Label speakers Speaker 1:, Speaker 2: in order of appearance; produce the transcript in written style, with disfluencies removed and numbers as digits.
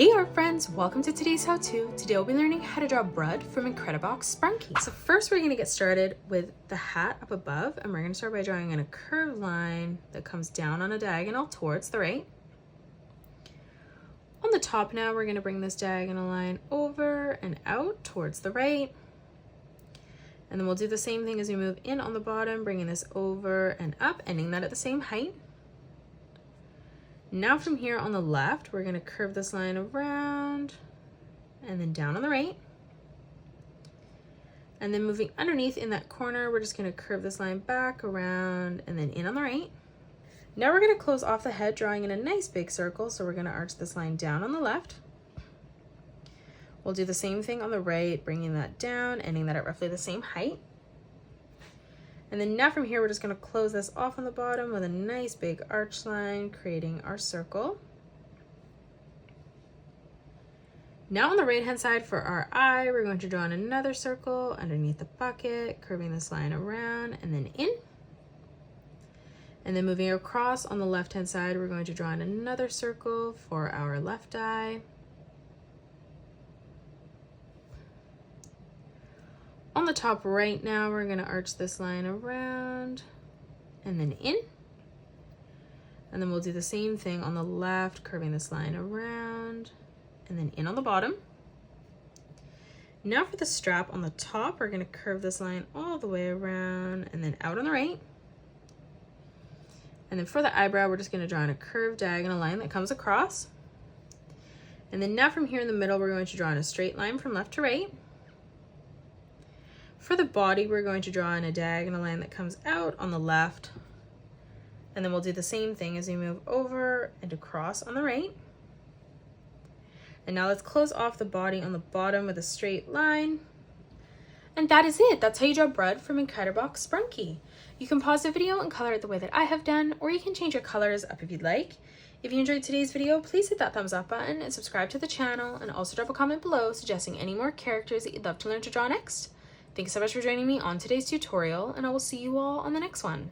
Speaker 1: Hey art friends, welcome to today's how-to. Today we'll be learning how to draw Brud from Incredibox Sprunki. So first we're going to get started with the hat up above, and we're going to start by drawing in a curved line that comes down on a diagonal towards the right. On the top now we're going to bring this diagonal line over and out towards the right. And then we'll do the same thing as we move in on the bottom, bringing this over and up, ending that at the same height. Now from here on the left, we're going to curve this line around and then down on the right. And then moving underneath in that corner, we're just going to curve this line back around and then in on the right. Now we're going to close off the head, drawing in a nice big circle. So we're going to arch this line down on the left. We'll do the same thing on the right, bringing that down, ending that at roughly the same height. And then now from here, we're just going to close this off on the bottom with a nice big arch line, creating our circle. Now on the right hand side for our eye, we're going to draw in another circle underneath the bucket, curving this line around and then in. And then moving across on the left hand side, we're going to draw in another circle for our left eye. On the top right now, we're going to arch this line around and then in. And then we'll do the same thing on the left, curving this line around and then in on the bottom. Now for the strap on the top, we're going to curve this line all the way around and then out on the right. And then for the eyebrow, we're just going to draw in a curved diagonal line that comes across. And then now from here in the middle, we're going to draw in a straight line from left to right. For the body, we're going to draw in a diagonal line that comes out on the left. And then we'll do the same thing as we move over and across on the right. And now let's close off the body on the bottom with a straight line. And that is it. That's how you draw Brud from Incredibox Sprunki. You can pause the video and color it the way that I have done, or you can change your colors up if you'd like. If you enjoyed today's video, please hit that thumbs up button and subscribe to the channel, and also drop a comment below suggesting any more characters that you'd love to learn to draw next. Thanks so much for joining me on today's tutorial, and I will see you all on the next one.